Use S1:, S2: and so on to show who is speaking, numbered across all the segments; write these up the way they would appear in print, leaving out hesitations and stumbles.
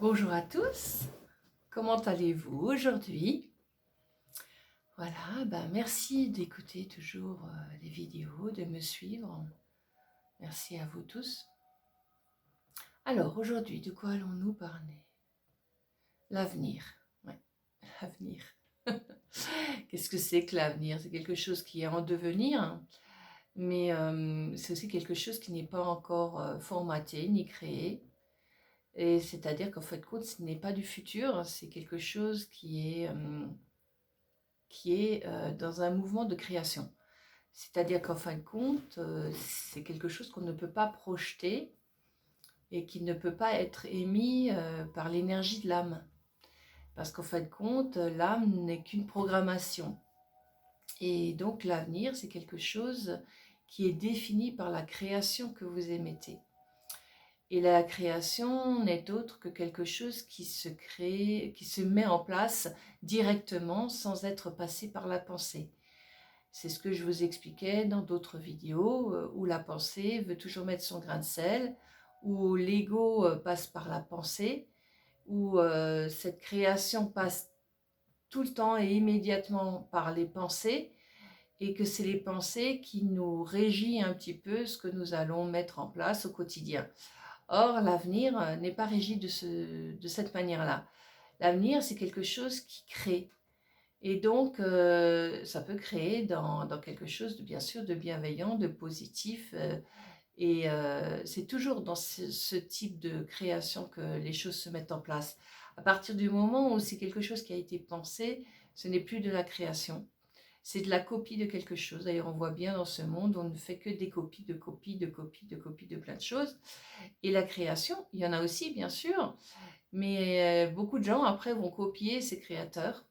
S1: Bonjour à tous, comment allez-vous aujourd'hui? Voilà, merci d'écouter toujours les vidéos, de me suivre. Merci à vous tous. Alors aujourd'hui, de quoi allons-nous parler? L'avenir. Ouais, l'avenir. Qu'est-ce que c'est que l'avenir? C'est quelque chose qui est en devenir, hein, mais c'est aussi quelque chose qui n'est pas encore formaté ni créé. Et c'est-à-dire qu'en fait, compte, ce n'est pas du futur, hein, c'est quelque chose qui est dans un mouvement de création. C'est-à-dire qu'en fin de compte, c'est quelque chose qu'on ne peut pas projeter et qui ne peut pas être émis par l'énergie de l'âme. Parce qu'en fin de compte, l'âme n'est qu'une programmation. Et donc l'avenir, c'est quelque chose qui est défini par la création que vous émettez. Et la création n'est autre que quelque chose qui se crée, qui se met en place directement sans être passé par la pensée. C'est ce que je vous expliquais dans d'autres vidéos, où la pensée veut toujours mettre son grain de sel, où l'ego passe par la pensée, où cette création passe tout le temps et immédiatement par les pensées, et que c'est les pensées qui nous régissent un petit peu ce que nous allons mettre en place au quotidien. Or, l'avenir n'est pas régi de cette manière-là. L'avenir, c'est quelque chose qui crée. Et donc, ça peut créer dans quelque chose, bien sûr, de bienveillant, de positif. Et c'est toujours dans ce type de création que les choses se mettent en place. À partir du moment où c'est quelque chose qui a été pensé, ce n'est plus de la création. C'est de la copie de quelque chose. D'ailleurs, on voit bien dans ce monde, on ne fait que des copies, de copies, de copies, de copies de plein de choses. Et la création, il y en a aussi, bien sûr. Mais beaucoup de gens, après, vont copier ces créateurs.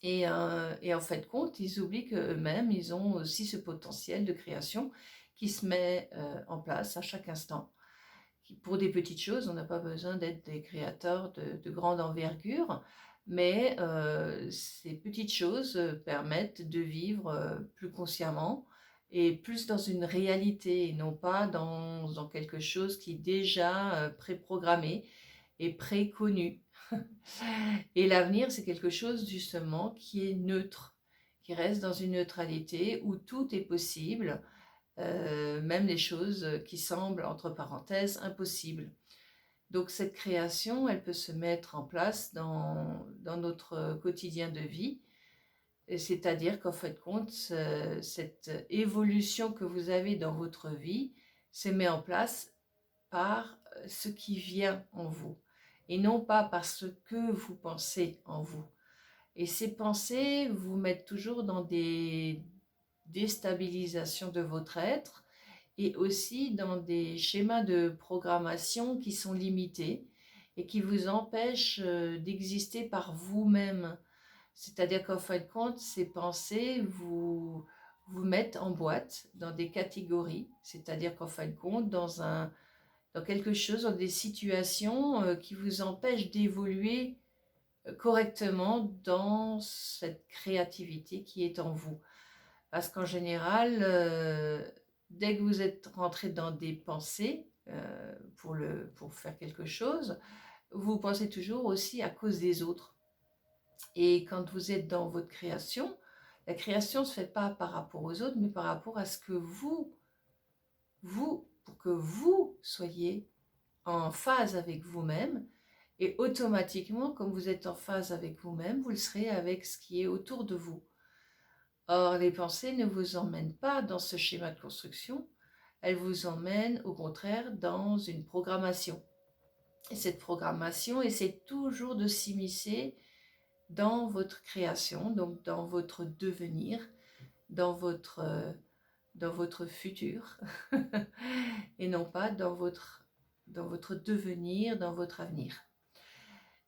S1: Et en fin de compte, ils oublient qu'eux-mêmes, ils ont aussi ce potentiel de création qui se met en place à chaque instant. Pour des petites choses, on n'a pas besoin d'être des créateurs de grande envergure, mais ces petites choses permettent de vivre plus consciemment et plus dans une réalité, et non pas dans quelque chose qui est déjà préprogrammé et préconnu. Et l'avenir, c'est quelque chose justement qui est neutre, qui reste dans une neutralité où tout est possible, même les choses qui semblent, entre parenthèses, impossibles. Donc cette création, elle peut se mettre en place dans notre quotidien de vie, c'est-à-dire qu'en fin de compte, cette évolution que vous avez dans votre vie se met en place par ce qui vient en vous et non pas par ce que vous pensez en vous. Et ces pensées vous mettent toujours dans des déstabilisations de votre être et aussi dans des schémas de programmation qui sont limités et qui vous empêchent d'exister par vous-même. C'est-à-dire qu'en fin de compte, ces pensées vous mettent en boîte dans des catégories, c'est-à-dire qu'en fin de compte, dans quelque chose, dans des situations qui vous empêchent d'évoluer correctement dans cette créativité qui est en vous. Parce qu'en général, dès que vous êtes rentré dans des pensées pour faire quelque chose, vous pensez toujours aussi à cause des autres. Et quand vous êtes dans votre création, la création ne se fait pas par rapport aux autres, mais par rapport à ce que pour que vous soyez en phase avec vous-même. Et automatiquement, comme vous êtes en phase avec vous-même, vous le serez avec ce qui est autour de vous. Or, les pensées ne vous emmènent pas dans ce schéma de construction, elles vous emmènent au contraire dans une programmation. Et cette programmation essaie toujours de s'immiscer dans votre création, donc dans votre devenir, dans votre futur, et non pas dans votre devenir, dans votre avenir.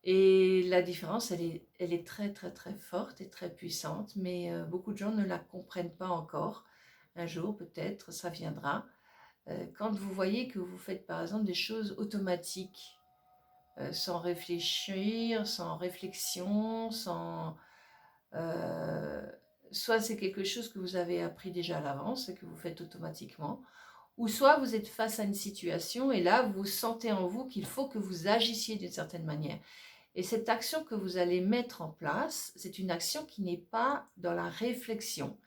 S1: Et la différence, elle est très très très forte et très puissante, mais beaucoup de gens ne la comprennent pas encore. Un jour, peut-être, ça viendra. Quand vous voyez que vous faites par exemple des choses automatiques, sans réfléchir, sans réflexion, soit c'est quelque chose que vous avez appris déjà à l'avance et que vous faites automatiquement, ou soit vous êtes face à une situation et là, vous sentez en vous qu'il faut que vous agissiez d'une certaine manière. Et cette action que vous allez mettre en place, c'est une action qui n'est pas dans la réflexion,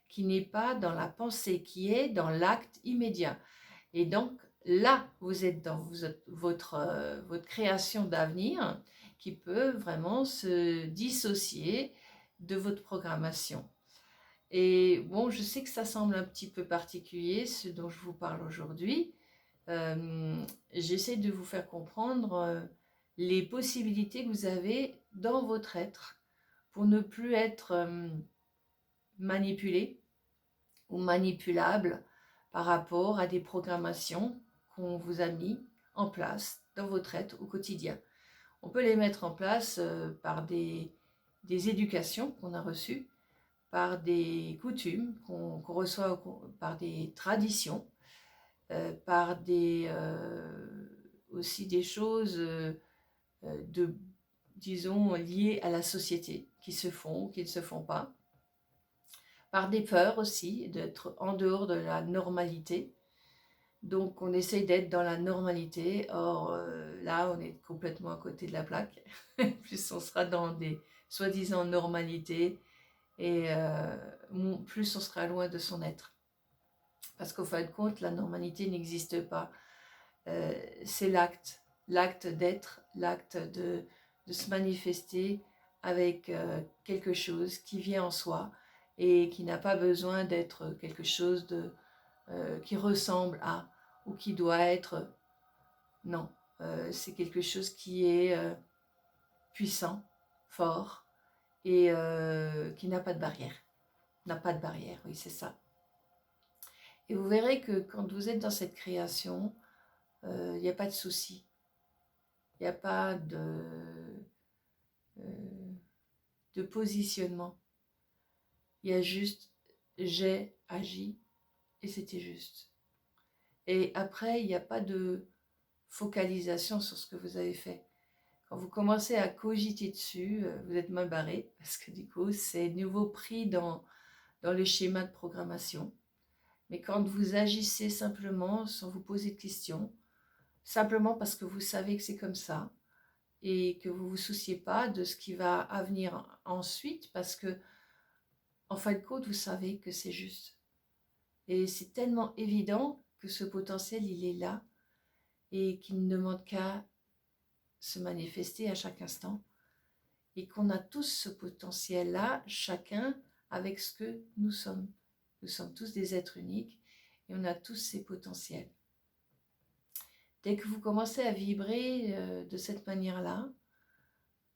S1: qui n'est pas dans la pensée, qui est dans l'acte immédiat. Et donc, là, vous êtes dans votre création d'avenir qui peut vraiment se dissocier de votre programmation. Et bon, je sais que ça semble un petit peu particulier, ce dont je vous parle aujourd'hui. J'essaie de vous faire comprendre les possibilités que vous avez dans votre être pour ne plus être manipulé ou manipulable par rapport à des programmations qu'on vous a mis en place dans votre être au quotidien. On peut les mettre en place par des éducations qu'on a reçues, par des coutumes qu'on reçoit, par des traditions, par aussi des choses disons, liées à la société, qui se font ou qui ne se font pas, par des peurs aussi, d'être en dehors de la normalité. Donc on essaie d'être dans la normalité, or là on est complètement à côté de la plaque. Plus on sera dans des soi-disant normalités, et plus on sera loin de son être. Parce qu'au fin de compte, la normalité n'existe pas. C'est l'acte d'être, l'acte de se manifester avec quelque chose qui vient en soi et qui n'a pas besoin d'être quelque chose qui ressemble à ou qui doit être. Non, c'est quelque chose qui est puissant, fort et qui n'a pas de barrière. N'a pas de barrière, oui, c'est ça. Et vous verrez que quand vous êtes dans cette création, il n'y a pas de souci. Il n'y a pas de positionnement. Il y a juste j'ai agi et c'était juste. Et après, il n'y a pas de focalisation sur ce que vous avez fait. Quand vous commencez à cogiter dessus, vous êtes mal barré parce que du coup, c'est nouveau pris dans le schéma de programmation. Mais quand vous agissez simplement sans vous poser de questions, simplement parce que vous savez que c'est comme ça et que vous ne vous souciez pas de ce qui va venir ensuite parce que, en fin de compte, vous savez que c'est juste. Et c'est tellement évident que ce potentiel, il est là et qu'il ne demande qu'à se manifester à chaque instant et qu'on a tous ce potentiel-là, chacun avec ce que nous sommes. Nous sommes tous des êtres uniques et on a tous ces potentiels. Dès que vous commencez à vibrer de cette manière-là,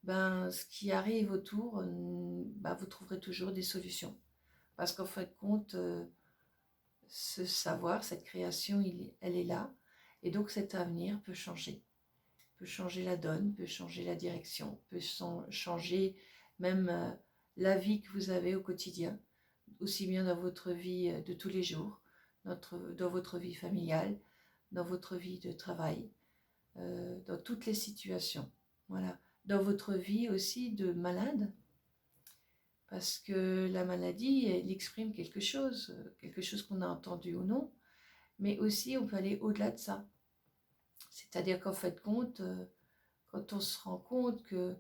S1: ben, ce qui arrive autour, ben, vous trouverez toujours des solutions. Parce qu'en fin de compte, ce savoir, cette création, elle est là. Et donc cet avenir peut changer la donne, peut changer la direction, peut changer même la vie que vous avez au quotidien, aussi bien dans votre vie de tous les jours, dans votre vie familiale, dans votre vie de travail, dans toutes les situations. Voilà. Dans votre vie aussi de malade, parce que la maladie, elle exprime quelque chose qu'on a entendu ou non, mais aussi on peut aller au-delà de ça. C'est-à-dire qu'en fin de compte, quand on se rend compte que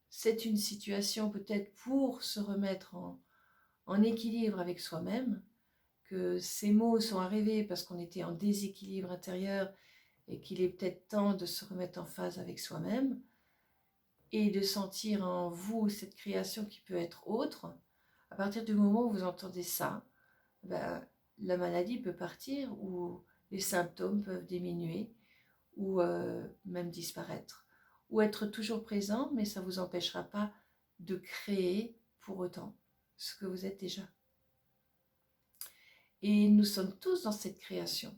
S1: c'est une situation peut-être pour se remettre en équilibre avec soi-même, que ces mots sont arrivés parce qu'on était en déséquilibre intérieur et qu'il est peut-être temps de se remettre en phase avec soi-même et de sentir en vous cette création qui peut être autre. À partir du moment où vous entendez ça, ben, la maladie peut partir ou les symptômes peuvent diminuer ou même disparaître. Ou être toujours présent, mais ça ne vous empêchera pas de créer pour autant ce que vous êtes déjà. Et nous sommes tous dans cette création.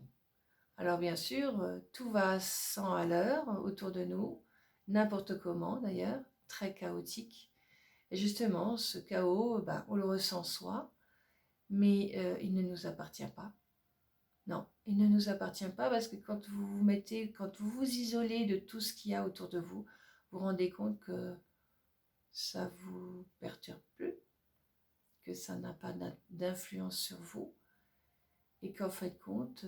S1: Alors bien sûr, tout va 100 à l'heure autour de nous, n'importe comment d'ailleurs, très chaotique. Et justement, ce chaos, ben, on le ressent soi, mais il ne nous appartient pas. Non, il ne nous appartient pas parce que quand vous vous isolez de tout ce qu'il y a autour de vous, vous vous rendez compte que ça ne vous perturbe plus, que ça n'a pas d'influence sur vous et qu'en fin de compte,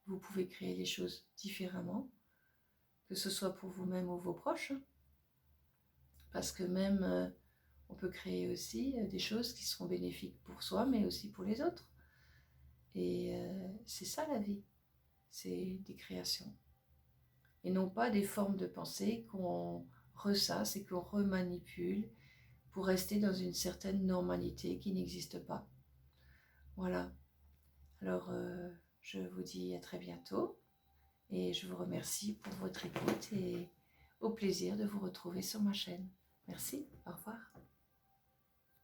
S1: vous pouvez créer les choses différemment, que ce soit pour vous-même ou vos proches, hein. Parce que même, on peut créer aussi des choses qui seront bénéfiques pour soi, mais aussi pour les autres. Et c'est ça la vie, c'est des créations. Et non pas des formes de pensée qu'on ressasse et qu'on remanipule pour rester dans une certaine normalité qui n'existe pas. Voilà. Alors, je vous dis à très bientôt et je vous remercie pour votre écoute et au plaisir de vous retrouver sur ma chaîne. Merci, au revoir.